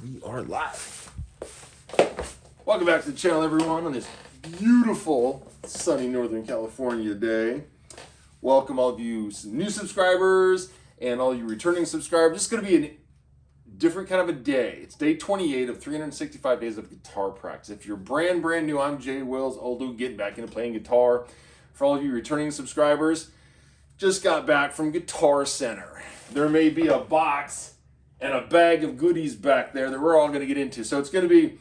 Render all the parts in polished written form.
We are live. Welcome back to the channel, everyone, on this beautiful, sunny Northern California day. Welcome all of you new subscribers and all you returning subscribers. This is going to be a different kind of a day. It's day 28 of 365 days of guitar practice. If you're brand new, I'm Jay Wills, old dude getting back into playing guitar. For all of you returning subscribers, just got back from Guitar Center. There may be a box and a bag of goodies back there that we're all going to get into. So it's going to be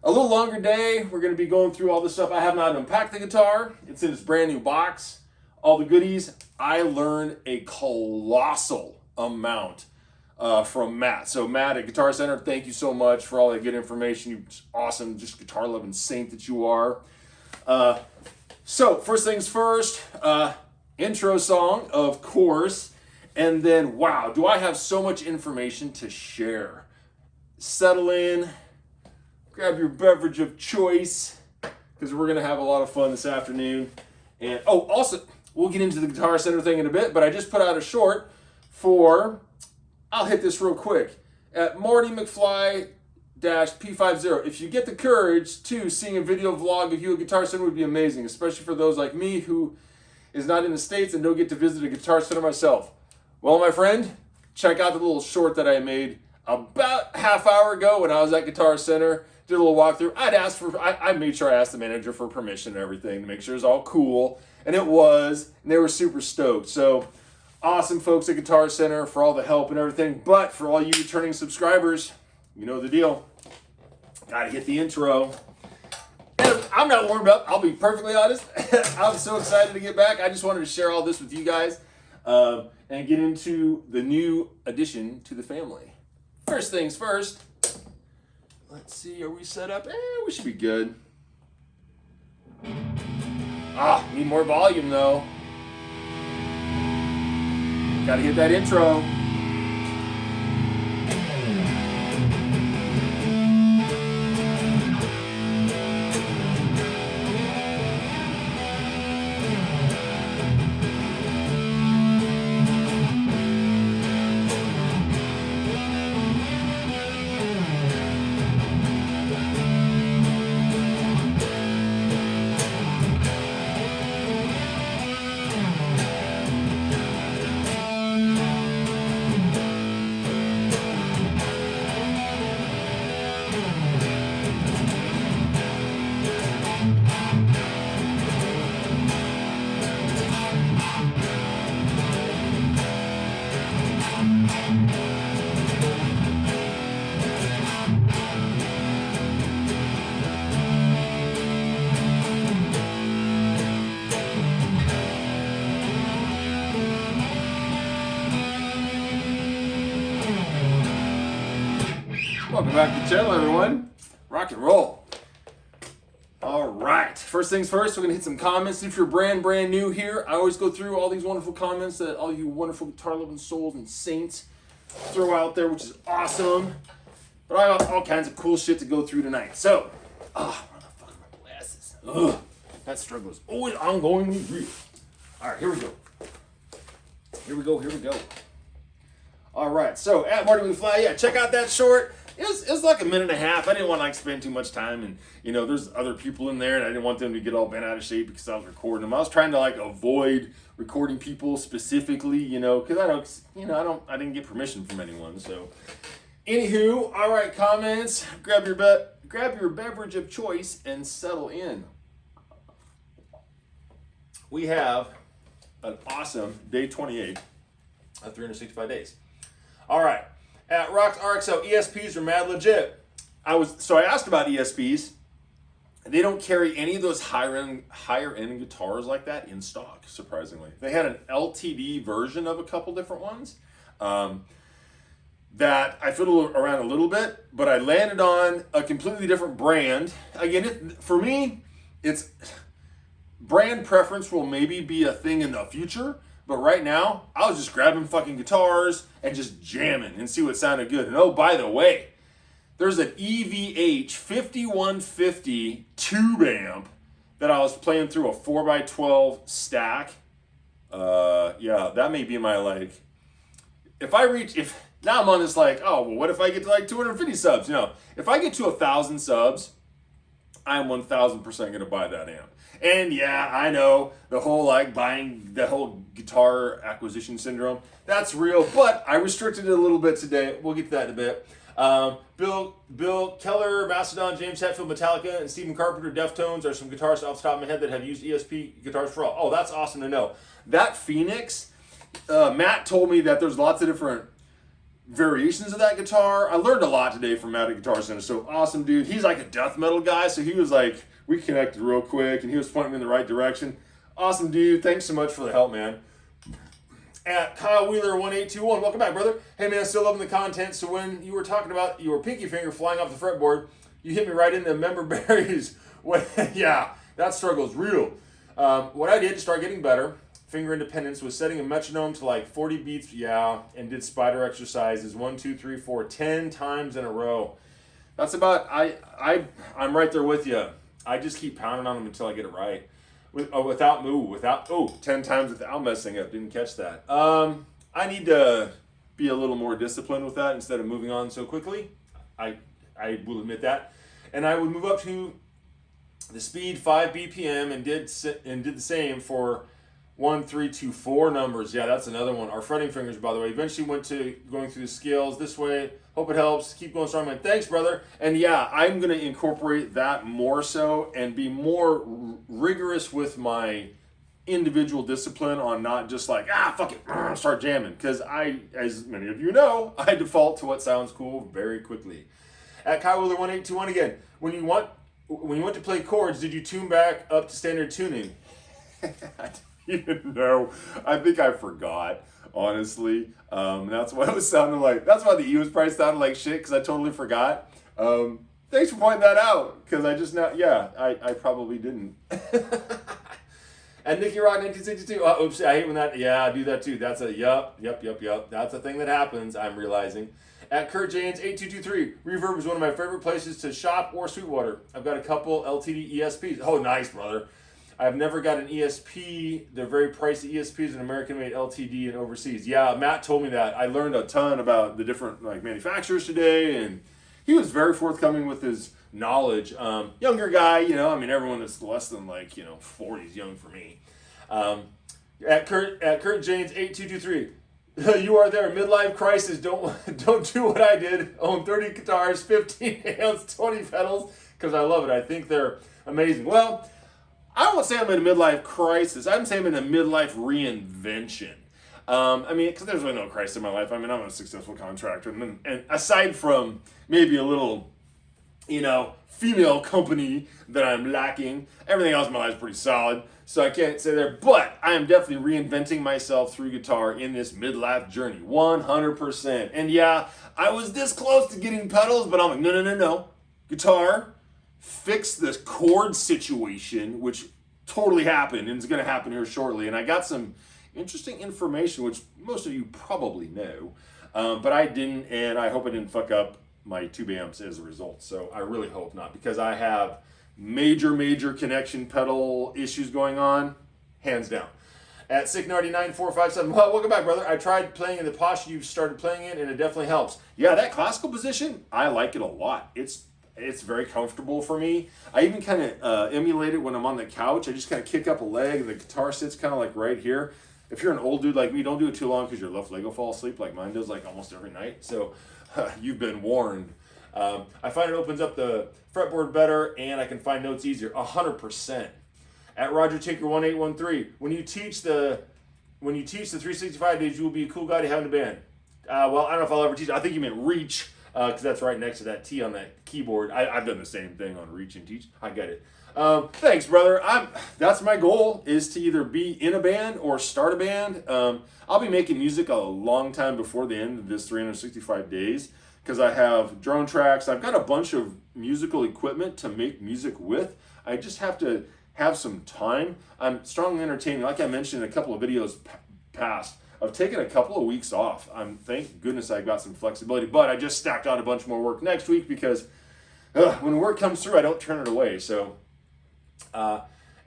a little longer day. We're going to be going through all this stuff. I have not unpacked the guitar. It's in its brand new box. All the goodies. I learned a colossal amount from Matt. So Matt at Guitar Center, thank you so much for all that good information. You're awesome, just guitar loving saint that you are. So first things first, intro song, of course. And then, wow, do I have so much information to share. Settle in, grab your beverage of choice, because we're going to have a lot of fun this afternoon. And, oh, also, we'll get into the Guitar Center thing in a bit, but I just put out a short for, I'll hit this real quick, at Marty McFly-P50. If you get the courage to, seeing a video vlog of you at Guitar Center would be amazing, especially for those like me who is not in the States and don't get to visit a Guitar Center myself. Well, my friend, check out the little short that I made about half hour ago when I was at Guitar Center. Did a little walkthrough. I made sure I asked the manager for permission and everything to make sure it was all cool. And it was, and they were super stoked. So awesome folks at Guitar Center for all the help and everything. But for all you returning subscribers, you know the deal. Gotta hit the intro. And I'm not warmed up, I'll be perfectly honest. I'm so excited to get back. I just wanted to share all this with you guys. And get into the new addition to the family. First things first, let's see, are we set up? We should be good. Need more volume though. Gotta hit that intro. Welcome back to the channel, everyone. Rock and roll. All right. First things first, we're going to hit some comments. If you're brand new here, I always go through all these wonderful comments that all you wonderful guitar-loving souls and saints throw out there, which is awesome. But I have all kinds of cool shit to go through tonight. So, where the fuck are my glasses? That struggle is always ongoingly real. All right, here we go. Here we go. All right, so at Marty McFly, yeah, check out that short. It was like a minute and a half. I didn't want to spend too much time, and there's other people in there, and I didn't want them to get all bent out of shape because I was recording them. I was trying to avoid recording people specifically, because I didn't get permission from anyone. So, anywho, all right, comments. Grab your beverage of choice and settle in. We have an awesome day 28 of 365 days. All right. At Rocks RXO, ESPs are mad legit. I asked about ESPs. They don't carry any of those higher end guitars like that in stock, surprisingly. They had an LTD version of a couple different ones that I fiddled around a little bit, but I landed on a completely different brand. Again, for me, it's brand preference will maybe be a thing in the future. But right now, I was just grabbing fucking guitars and just jamming and see what sounded good. And oh, by the way, there's an EVH 5150 tube amp that I was playing through a 4x12 stack. Yeah, that may be my if Now I'm on this like, oh, well, what if I get to like 250 subs? You know, if I get to 1,000 subs, I'm 1,000% going to buy that amp. And yeah, I know the whole like buying the whole guitar acquisition syndrome, that's real, but I restricted it a little bit today. We'll get to that in a bit. Bill Keller, Mastodon, James Hetfield, Metallica, and Stephen Carpenter, Deftones are some guitarists off the top of my head that have used ESP guitars for all. Oh, that's awesome to know. That Phoenix, Matt told me that there's lots of different variations of that guitar. I learned a lot today from Matt at Guitar Center. So awesome, dude. He's like a death metal guy, so he was like, we connected real quick, and he was pointing me in the right direction. Awesome, dude. Thanks so much for the help, man. At Kyle Wheeler 1821, welcome back, brother. Hey, man, still loving the content. So when you were talking about your pinky finger flying off the fretboard, you hit me right in the member berries. Yeah, that struggle is real. What I did to start getting better, finger independence, was setting a metronome to like 40 beats, and did spider exercises 1, 2, 3, 4, 10 times in a row. That's about, I'm right there with you. I just keep pounding on them until I get it right. Without 10 times without messing up. Didn't catch that. I need to be a little more disciplined with that instead of moving on so quickly. I will admit that. And I would move up to the speed 5 BPM and did the same for 1, 3, 2, 4 numbers. Yeah, that's another one. Our fretting fingers, by the way. Eventually went to going through the scales this way. Hope it helps. Keep going strong, man. Thanks, brother. And yeah, I'm going to incorporate that more so and be more rigorous with my individual discipline on not just like, fuck it, start jamming. Because as many of you know, I default to what sounds cool very quickly. At Kyle Wheeler 1821 again, when you went to play chords, did you tune back up to standard tuning? Even though I think I forgot, honestly. That's why it was sounding like, that's why the E was probably sounding like shit, because I totally forgot. Thanks for pointing that out, because I just now, I probably didn't. And Nicky Rock 1962, oops, I hate when that, I do that too. That's a yup. That's a thing that happens, I'm realizing. At Kurt Janes 8223, Reverb is one of my favorite places to shop or Sweetwater. I've got a couple LTD ESPs. Oh, nice, brother. I've never got an ESP. They're very pricey. ESPs an American-made LTD and overseas. Yeah, Matt told me that. I learned a ton about the different manufacturers today, and he was very forthcoming with his knowledge. Younger guy, everyone that's less than 40 is young for me. At Kurt James 8223, you are there. Midlife crisis. Don't do what I did. Own 30 guitars, 15 amps, 20 pedals, because I love it. I think they're amazing. Well, I won't say I'm in a midlife crisis. I'm saying I'm in a midlife reinvention. Because there's really no crisis in my life. I'm a successful contractor. And aside from maybe a little, female company that I'm lacking, everything else in my life is pretty solid. So I can't say there. But I am definitely reinventing myself through guitar in this midlife journey. 100%. And yeah, I was this close to getting pedals, but I'm like, no. Guitar, fix this chord situation, which totally happened and is going to happen here shortly. And I got some interesting information, which most of you probably know, but I didn't, and I hope I didn't fuck up my tube amps as a result. So I really hope not, because I have major connection pedal issues going on, hands down. At Sick99457, well, welcome back, brother. I tried playing in the posture you started playing in, and it definitely helps. Yeah, that classical position, I like it a lot. It's very comfortable for me. I even kind of emulate it when I'm on the couch. I just kind of kick up a leg, and the guitar sits kind of like right here. If you're an old dude like me, don't do it too long, because your left leg will fall asleep like mine does like almost every night. So you've been warned. I find it opens up the fretboard better, and I can find notes easier. 100%. At Roger Tinker 1813, when you teach the 365 days, you will be a cool guy to have in a band. Well, I don't know if I'll ever teach. I think you meant reach. Because that's right next to that T on that keyboard. I've done the same thing on Reach and Teach. I get it. Thanks, brother. That's my goal, is to either be in a band or start a band. I'll be making music a long time before the end of this 365 days, because I have drone tracks. I've got a bunch of musical equipment to make music with. I just have to have some time. I'm strongly entertaining, like I mentioned in a couple of videos past. I've taken a couple of weeks off. Thank goodness I got some flexibility, but I just stacked on a bunch more work next week, because when work comes through, I don't turn it away. So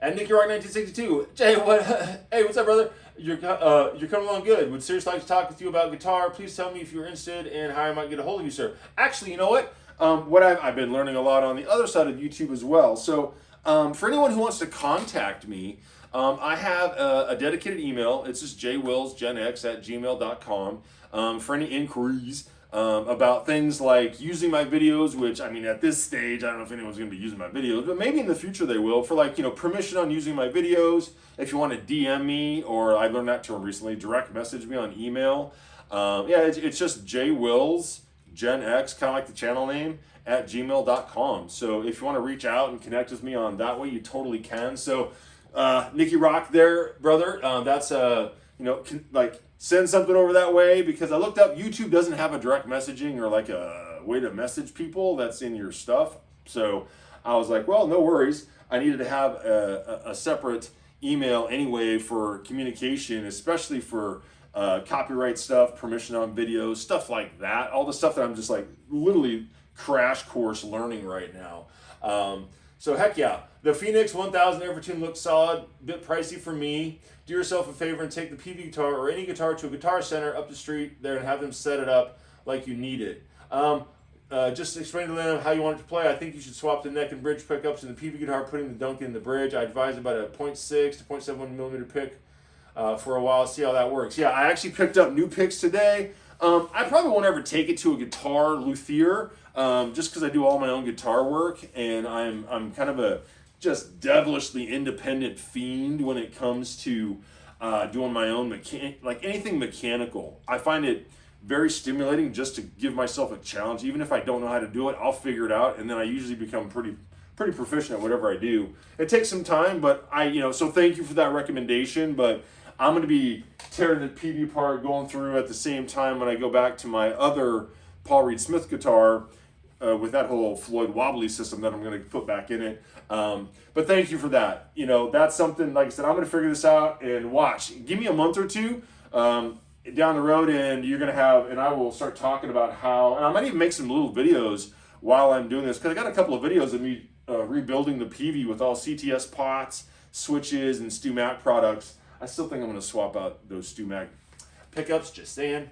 And Nicky Rock 1962. Jay, what? Hey, what's up, brother? You're coming along good. Would seriously like to talk with you about guitar. Please tell me if you're interested and how I might get a hold of you, sir. Actually, you know what? I've been learning a lot on the other side of YouTube as well. So for anyone who wants to contact me, I have a dedicated email. It's just jwillsgenx@gmail.com for any inquiries about things like using my videos, which, I mean, at this stage, I don't know if anyone's going to be using my videos, but maybe in the future they will, for like, permission on using my videos. If you want to DM me, or I learned that term recently, direct message me on email. It's just jwillsgenx, kind of like the channel name, @gmail.com. So if you want to reach out and connect with me on that way, you totally can. So Nicky Rock there, brother, that's, send something over that way, because I looked up, YouTube doesn't have a direct messaging or like a way to message people that's in your stuff. So I was like, well, no worries. I needed to have a separate email anyway for communication, especially for copyright stuff, permission on videos, stuff like that. All the stuff that I'm just like literally crash course learning right now. So heck yeah, the Phoenix 1000 Evertune looks solid, bit pricey for me. Do yourself a favor and take the PV guitar or any guitar to a guitar center up the street there and have them set it up like you need it. Just explain to them how you want it to play. I think you should swap the neck and bridge pickups in the PV guitar, putting the Duncan in the bridge. I advise about a 0.6 to 0.71 millimeter pick for a while. See how that works. Yeah, I actually picked up new picks today. I probably won't ever take it to a guitar luthier, just because I do all my own guitar work, and I'm kind of a just devilishly independent fiend when it comes to doing my own like anything mechanical. I find it very stimulating just to give myself a challenge. Even if I don't know how to do it, I'll figure it out, and then I usually become pretty proficient at whatever I do. It takes some time, but so thank you for that recommendation. But I'm going to be tearing the PV apart, going through at the same time when I go back to my other Paul Reed Smith guitar with that whole Floyd wobbly system that I'm going to put back in it. But thank you for that. That's something, like I said, I'm going to figure this out and watch. Give me a month or two down the road, and you're going to have, and I will start talking about how, and I might even make some little videos while I'm doing this, because I got a couple of videos of me rebuilding the PV with all CTS pots, switches, and Stu Mac products. I still think I'm going to swap out those Stu Mac pickups, just saying.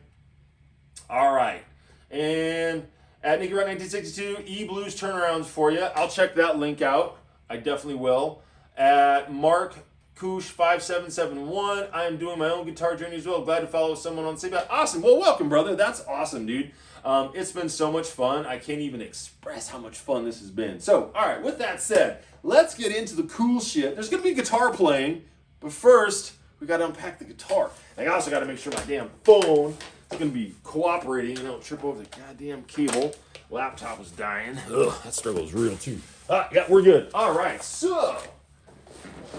All right. And at Nicky Rock 1962, E-Blues turnarounds for you. I'll check that link out. I definitely will. At Mark Koosh 5771, I am doing my own guitar journey as well. Glad to follow someone on the same path. Awesome. Well, welcome, brother. That's awesome, dude. It's been so much fun. I can't even express how much fun this has been. So, all right, with that said, let's get into the cool shit. There's going to be guitar playing, but first, we got to unpack the guitar. And I also got to make sure my damn phone is going to be cooperating and I don't trip over the goddamn cable. Laptop was dying. Ugh, that struggle is real too. Yeah, we're good. All right, so.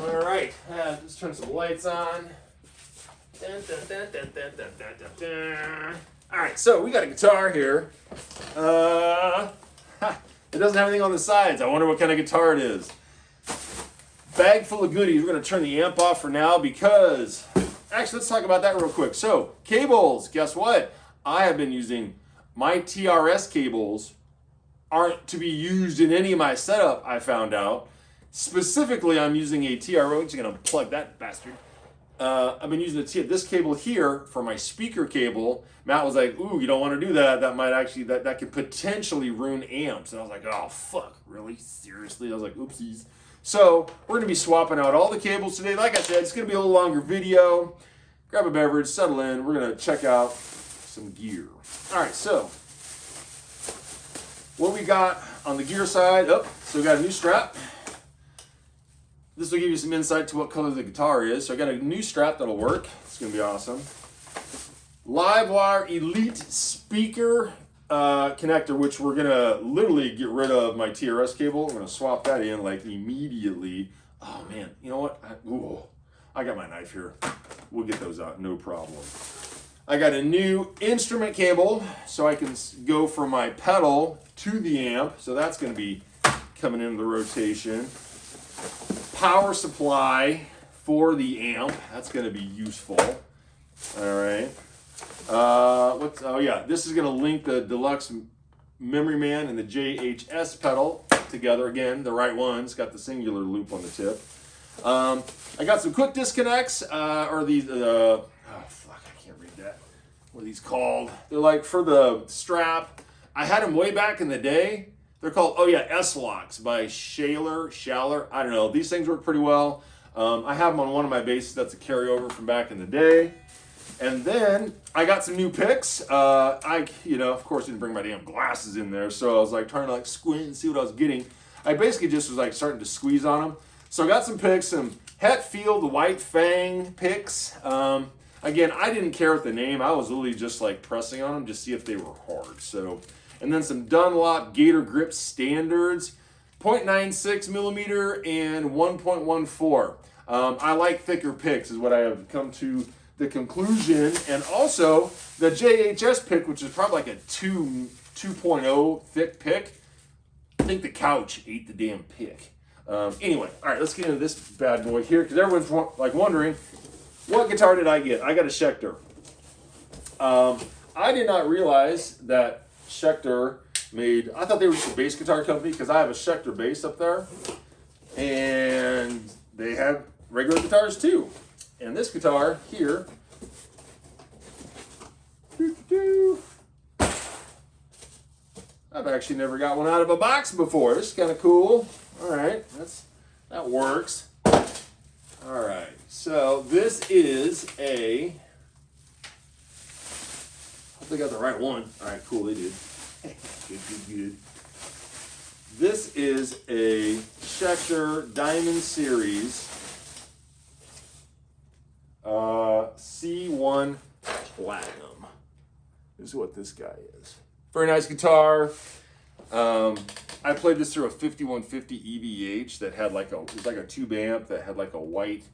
All right, let's turn some lights on. Dun, dun, dun, dun, dun, dun, dun, dun, dun. All right, so we got a guitar here. It doesn't have anything on the sides. I wonder what kind of guitar it is. Bag full of goodies. We're going to turn the amp off for now because, actually, let's talk about that real quick. So, cables, guess what? I have been using my TRS cables aren't to be used in any of my setup, I found out. Specifically, I'm using a TRS. I'm just going to plug that bastard. I've been using this cable here for my speaker cable. Matt was like, ooh, you don't want to do that. That might actually, that could potentially ruin amps. And I was like, oh, fuck, really? Seriously? I was like, oopsies. So we're going to be swapping out all the cables today. Like I said, it's going to be a little longer video. Grab a beverage, settle in. We're going to check out some gear. All right, so what we got on the gear side. So we got a new strap. This will give you some insight to what color the guitar is. So I got a new strap that'll work. It's going to be awesome. Livewire Elite speaker connector, which we're going to literally get rid of my TRS cable. I'm going to swap that in like immediately. Oh man, you know what? I got my knife here. We'll get those out, no problem. I got a new instrument cable so I can go from my pedal to the amp. So that's going to be coming into the rotation. Power supply for the amp. That's going to be useful. All right. This is going to link the Deluxe Memory Man and the JHS pedal together. Again, the right one's got the singular loop on the tip. I got some quick disconnects, or these, oh fuck, I can't read that. What are these called? They're like for the strap. I had them way back in the day. They're called, oh yeah, S-Locks by Shaller. I don't know. These things work pretty well. I have them on one of my bases. That's a carryover from back in the day. And then I got some new picks. Of course, didn't bring my damn glasses in there, so I was like trying to like squint and see what I was getting. I basically just was like starting to squeeze on them. So I got some picks, some Hetfield, the white Fang picks. Again, I didn't care with the name. I was really just like pressing on them to see if they were hard. So, and then some Dunlop Gator grip standards, 0.96 millimeter and 1.14. I like thicker picks is what I have come to the conclusion. And also the JHS pick, which is probably like a 2.0 thick pick. I think the couch ate the damn pick. Anyway, all right, let's get into this bad boy here because everyone's like wondering, what guitar did I get? I got a Schecter. I did not realize that Schecter made, I thought they were just a bass guitar company because I have a Schecter bass up there. And they have regular guitars too. And this guitar here, I've actually never got one out of a box before. This is kind of cool. All right, that works. All right, so this is a, hope they got the right one. All right, cool, they did. Good. This is a Schecter Diamond Series C-1 Platinum. This is what this guy is. Very nice guitar. I played this through a 5150 EVH that had like it was like a tube amp that had like a white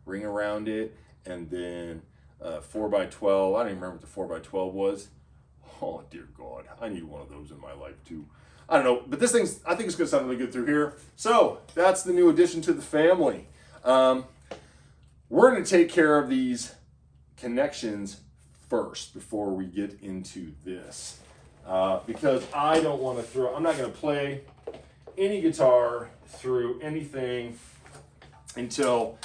ring around it, and then 4x12. I don't even remember what the 4x12 was. Oh dear God, I need one of those in my life too. I don't know, but this thing's, I think it's gonna sound really good through here. So that's the new addition to the family. We're gonna take care of these connections first before we get into this. Because I don't want to I'm not going to play any guitar through anything until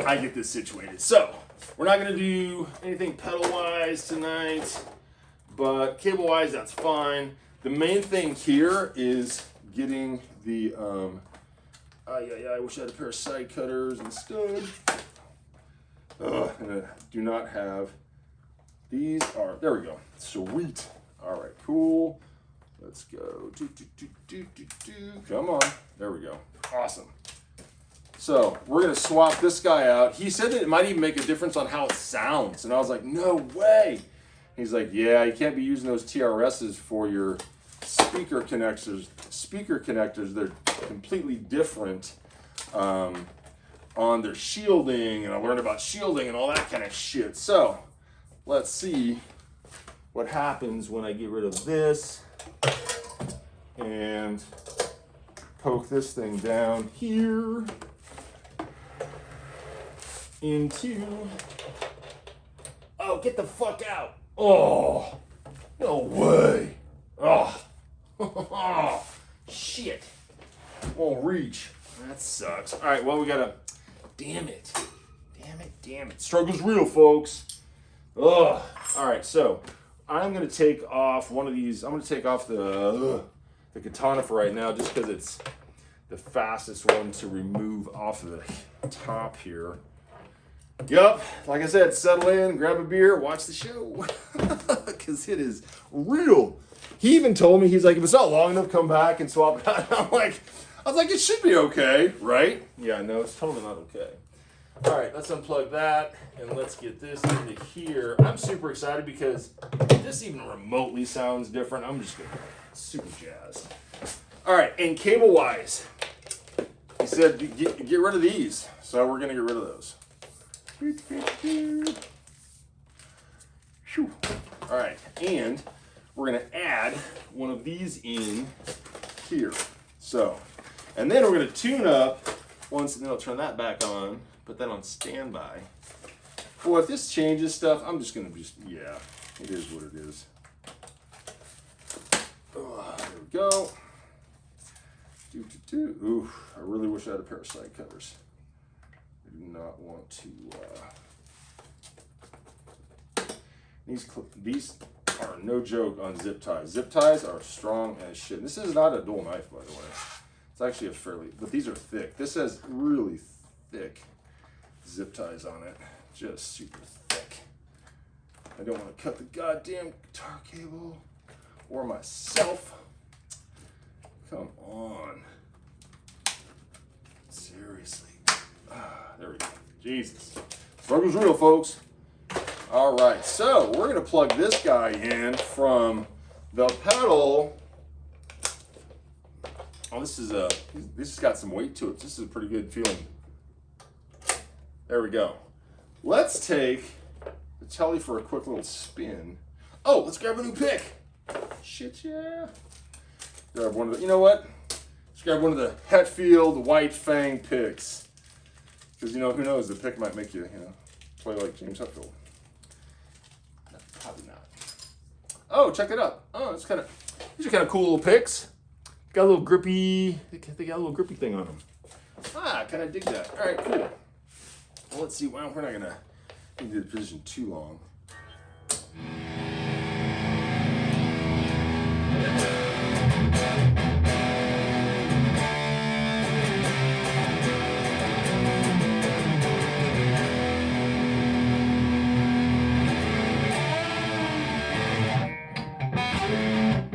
I get this situated. So, we're not going to do anything pedal-wise tonight, but cable-wise, that's fine. The main thing here is getting the, I wish I had a pair of side cutters instead. And I do not have, these are, there we go, sweet. All right, cool. Let's go. Come on. There we go. Awesome. So we're going to swap this guy out. He said that it might even make a difference on how it sounds. And I was like, no way. He's like, yeah, you can't be using those TRSs for your speaker connectors. They're completely different on their shielding. And I learned about shielding and all that kind of shit. So let's see what happens when I get rid of this and poke this thing down here into, oh, get the fuck out. Oh, no way. Oh, shit. Won't reach. That sucks. All right, well, we gotta, damn it. Struggle's real, folks. Ugh. All right, so I'm going to take off one of these. I'm going to take off the katana for right now just because it's the fastest one to remove off of the top here. Yup, like I said, settle in, grab a beer, watch the show because it is real. He even told me, he's like, if it's not long enough, come back and swap it out. I was like, it should be okay, right? Yeah, no, it's totally not okay. All right, let's unplug that and let's get this into here. I'm super excited because this even remotely sounds different. I'm just super jazzed. All right, and cable-wise, he said get rid of these, so we're gonna get rid of those. Whew. All right, and we're gonna add one of these in here. So, and then we're gonna tune up once, and then I'll turn that back on. Put that on standby. Boy, if this changes stuff, I'm just gonna yeah, it is what it is. Oh, there we go. Oof, I really wish I had a pair of side cutters. do not want to. These are no joke on zip ties. Zip ties are strong as shit. This is not a dual knife, by the way. It's actually a fairly, but these are thick. This has really thick zip ties on it. Just super thick. I don't want to cut the goddamn guitar cable or myself. Come on. Seriously. There we go. Jesus. Struggle's real, folks. All right, so we're gonna plug this guy in from the pedal. Oh, this has got some weight to it. This is a pretty good feeling. There we go. Let's take the telly for a quick little spin. Oh, let's grab a new pick. Shit, yeah. Grab one of the, you know what? Let's grab one of the Hetfield white Fang picks. Because, you know, who knows, the pick might make you, play like James Hetfield. No, probably not. Oh, check it out. Oh, these are kind of cool little picks. Got a little grippy, they got a little grippy thing on them. I kind of dig that. All right, cool. Well, let's see. Well, we're not gonna do the position too long.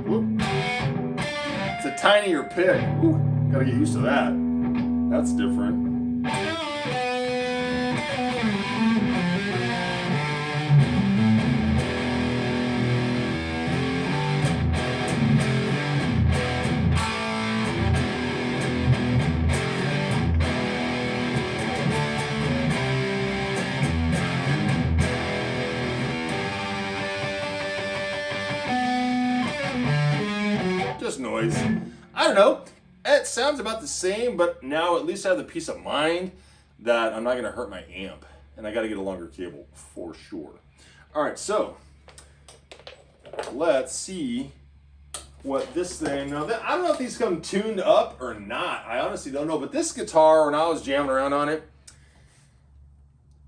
Whoop. It's a tinier pick. Ooh, gotta get used to that. That's different. Just noise. I don't know. It sounds about the same, but now at least I have the peace of mind that I'm not going to hurt my amp. And I got to get a longer cable for sure. All right, so let's see what this thing. Now, I don't know if these come tuned up or not. I honestly don't know. But this guitar, when I was jamming around on it,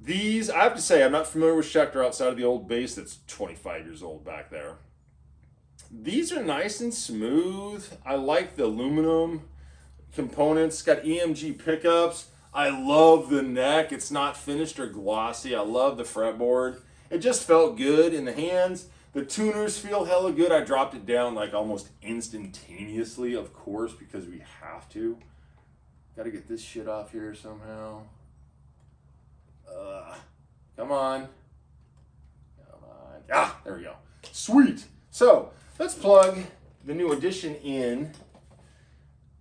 these, I have to say, I'm not familiar with Schecter outside of the old bass that's 25 years old back there. These are nice and smooth. I like the aluminum components. It's got EMG pickups. I love the neck. It's not finished or glossy. I love the fretboard. It just felt good in the hands. The tuners feel hella good. I dropped it down like almost instantaneously, of course, because we have to. Got to get this shit off here somehow. Come on. Come on. Ah, there we go. Sweet. So, let's plug the new addition in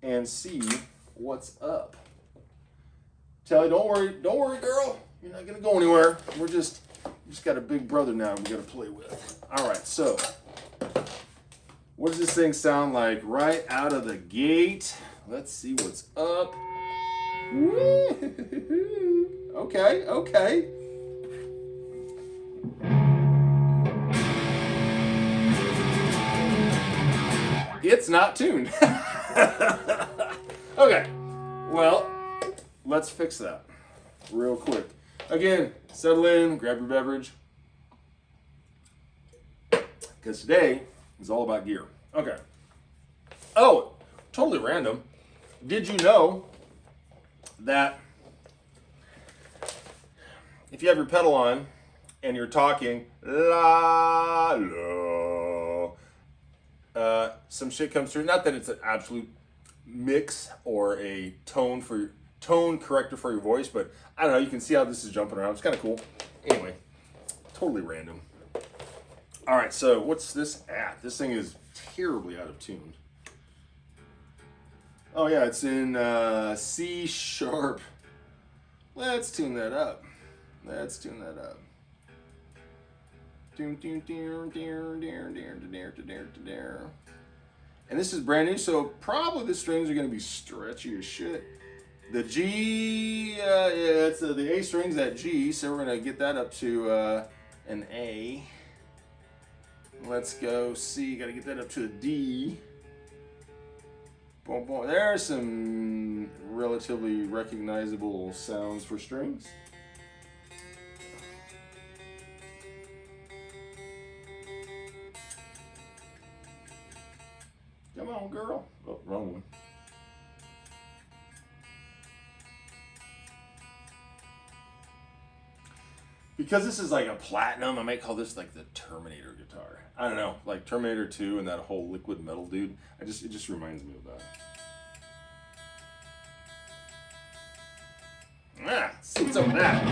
and see what's up. Telly, don't worry, girl. You're not gonna go anywhere. We just got a big brother now we gotta play with. All right, so what does this thing sound like right out of the gate? Let's see what's up. Okay. It's not tuned. Okay, well, let's fix that real quick. Again, settle in, grab your beverage, because today is all about gear. Okay. Oh, totally random. Did you know that if you have your pedal on and you're talking la la, some shit comes through. Not that it's an absolute mix or a tone corrector for your voice, but I don't know. You can see how this is jumping around. It's kind of cool. Anyway, totally random. All right, so what's this at? This thing is terribly out of tune. Oh yeah, it's in C sharp. Let's tune that up. And this is brand new, so probably the strings are going to be stretchy as shit. The G, it's the A string's at G, so we're going to get that up to an A. Let's go C, got to get that up to a D. Boom, boom. There's some relatively recognizable sounds for strings. Come on, girl. Oh, wrong one. Because this is like a platinum, I might call this like the Terminator guitar. I don't know, like Terminator 2 and that whole liquid metal dude. It just reminds me of that. Let's see what's up with that.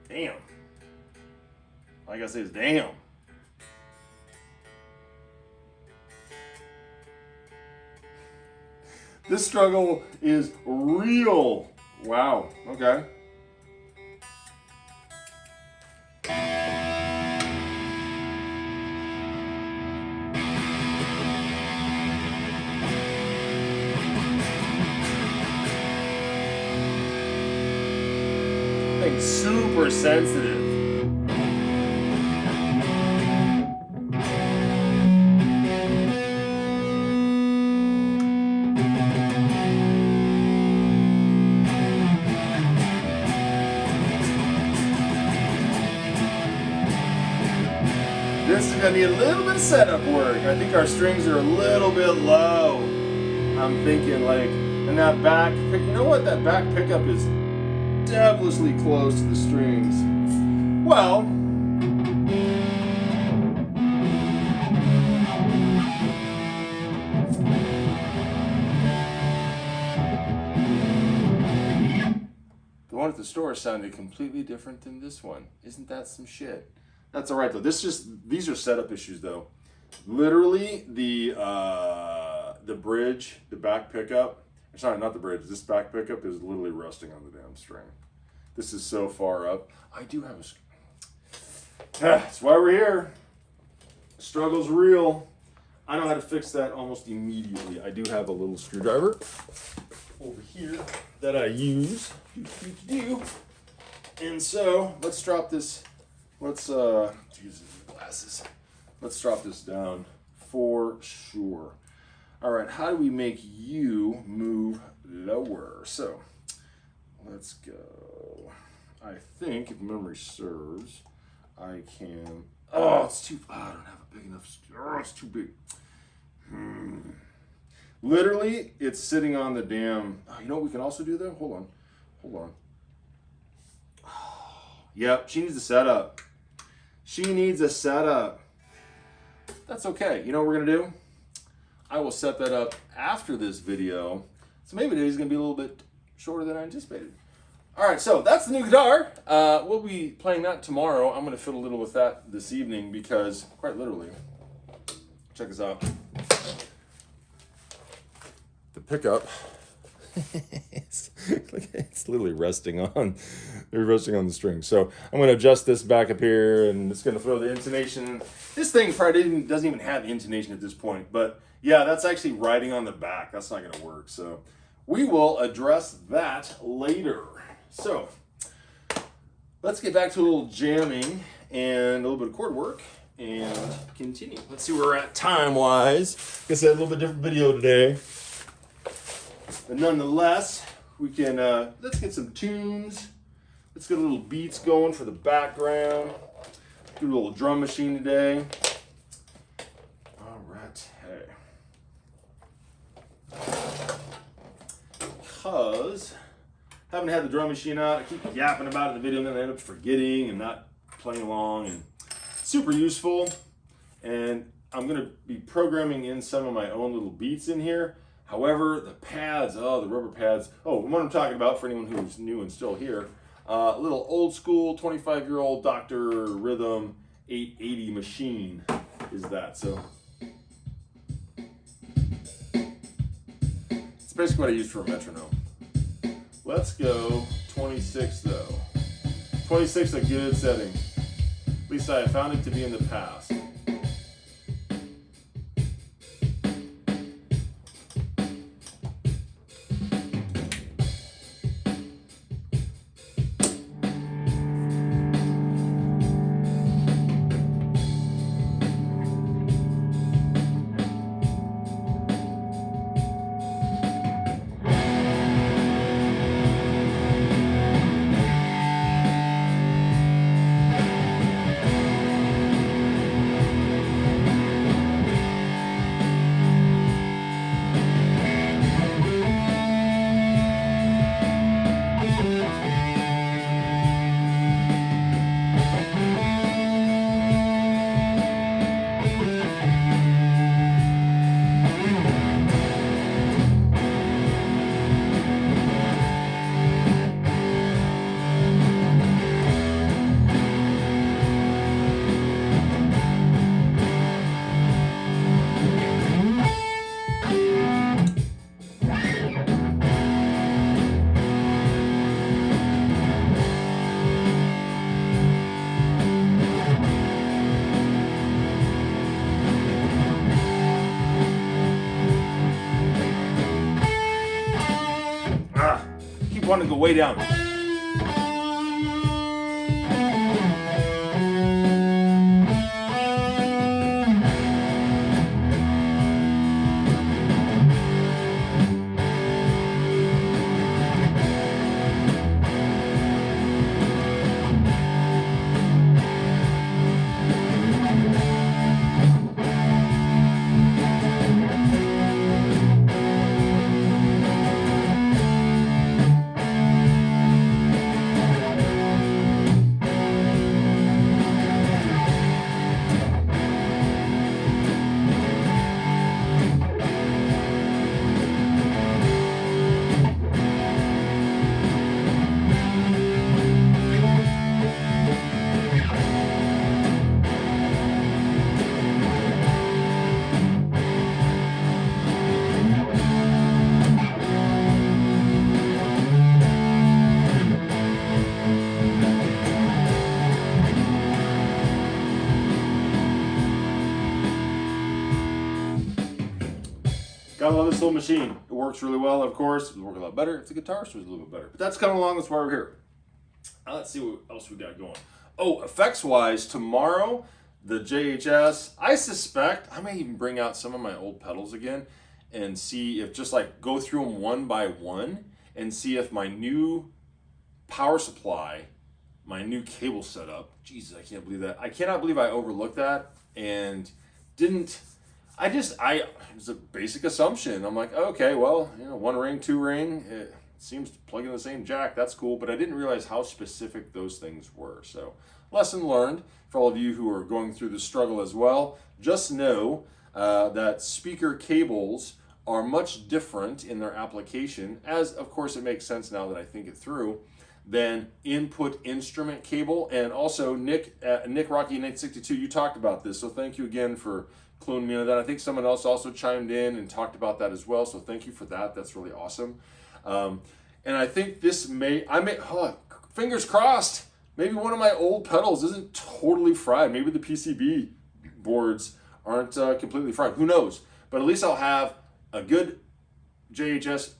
Damn. All I gotta say is damn. This struggle is real. Wow, okay. Like super sensitive. This is going to need a little bit of setup work. I think our strings are a little bit low. I'm thinking like, and that back pick, you know what? That back pickup is devilishly close to the strings. Well, the one at the store sounded completely different than this one. Isn't that some shit? That's all right though. These are setup issues though. Literally the bridge, the back pickup. Sorry, not the bridge. This back pickup is literally rusting on the damn string. This is so far up. I do have a. That's why we're here. Struggle's real. I know how to fix that almost immediately. I do have a little screwdriver over here that I use. And so let's drop this. Let's use these glasses. Let's drop this down for sure. All right, how do we make you move lower? So let's go. I think, if memory serves, I can. Oh, it's too. Oh, I don't have a big enough. Oh, it's too big. Literally, it's sitting on the damn. Oh, you know what we can also do though? Hold on. Oh, yep, she needs a setup. She needs a setup. That's okay. You know what we're gonna do? I will set that up after this video. So maybe today's gonna be a little bit shorter than I anticipated. All right, so that's the new guitar. We'll be playing that tomorrow. I'm gonna fiddle a little with that this evening because, quite literally, check this out. The pickup, it's literally resting on the string. So I'm gonna adjust this back up here and it's gonna throw the intonation. This thing probably doesn't even have the intonation at this point, but yeah, that's actually riding on the back. That's not gonna work. So we will address that later. So let's get back to a little jamming and a little bit of chord work and continue. Let's see where we're at time-wise. Like I said, a little bit different video today. But nonetheless, we can, let's get some tunes. Let's get a little beats going for the background. Do a little drum machine today. All right, hey. Because I haven't had the drum machine out. I keep yapping about it in the video and then I end up forgetting and not playing along. And super useful. And I'm going to be programming in some of my own little beats in here. However, the pads, the rubber pads. Oh, what I'm talking about for anyone who's new and still here, a little old school 25-year-old Dr. Rhythm 880 machine is that. So it's basically what I use for a metronome. Let's go 26 though. 26 a good setting. At least I found it to be in the past. want to go way down. Gotta love this little machine. It works really well, of course. It would work a lot better if the guitar was a little bit better. But that's coming along, that's why we're here. Now let's see what else we got going. Oh, effects-wise, tomorrow, the JHS, I suspect, I may even bring out some of my old pedals again and see if just like go through them one by one and see if my new power supply, my new cable setup, Jesus, I can't believe that. I cannot believe I overlooked that and didn't. It was a basic assumption. I'm like, okay, well, you know, 1 ring, 2 ring, it seems to plug in the same jack. That's cool, but I didn't realize how specific those things were. So, lesson learned for all of you who are going through the struggle as well. Just know that speaker cables are much different in their application, as of course it makes sense now that I think it through, than input instrument cable. And also, Nick Rocky 962, you talked about this, so thank you again for cluing me into that. I think someone else also chimed in and talked about that as well, so thank you for that. That's really awesome. And I think this fingers crossed, maybe one of my old pedals isn't totally fried. Maybe the PCB boards aren't completely fried. Who knows? But at least I'll have a good JHS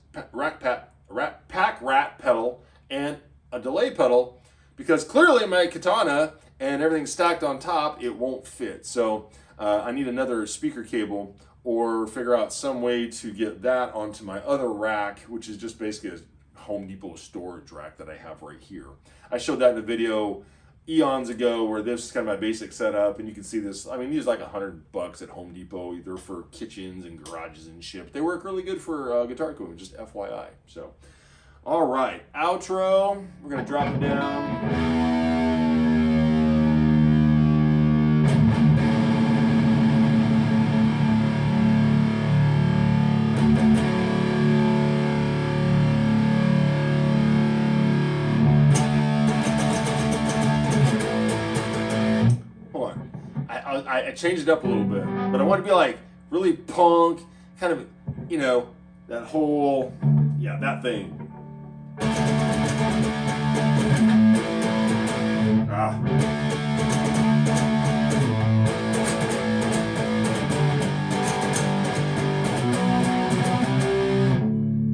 pack rat pedal and a delay pedal, because clearly my Katana and everything stacked on top, it won't fit. So I need another speaker cable or figure out some way to get that onto my other rack, which is just basically a Home Depot storage rack that I have right here. I showed that in a video eons ago where this is kind of my basic setup, and you can see this. I mean, these are like $100 at Home Depot, either for kitchens and garages and shit. But they work really good for guitar equipment, just FYI. So, all right, outro. We're gonna drop it down. I changed it up a little bit, but I want to be like really punk, kind of, you know, that whole, yeah, that thing.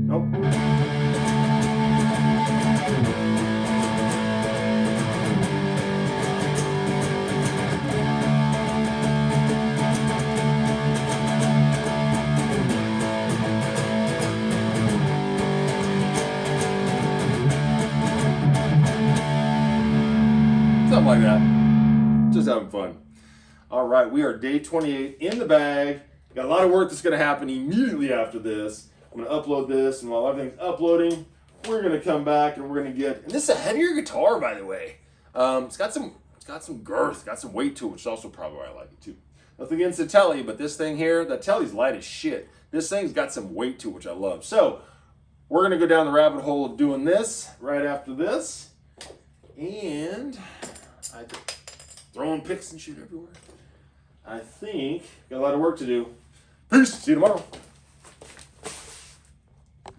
Nope. Something like that. Just having fun. All right, we are day 28 in the bag. Got a lot of work that's going to happen immediately after this. I'm going to upload this, and while everything's uploading, we're going to come back and we're going to get. And this is a heavier guitar, by the way. It's got some girth, got some weight to it, which is also probably why I like it too. Nothing against the Telly, but this thing here, the Telly's light as shit. This thing's got some weight to it, which I love. So we're going to go down the rabbit hole of doing this right after this, and I throwing picks and shit everywhere. I think got a lot of work to do. Peace. See you tomorrow.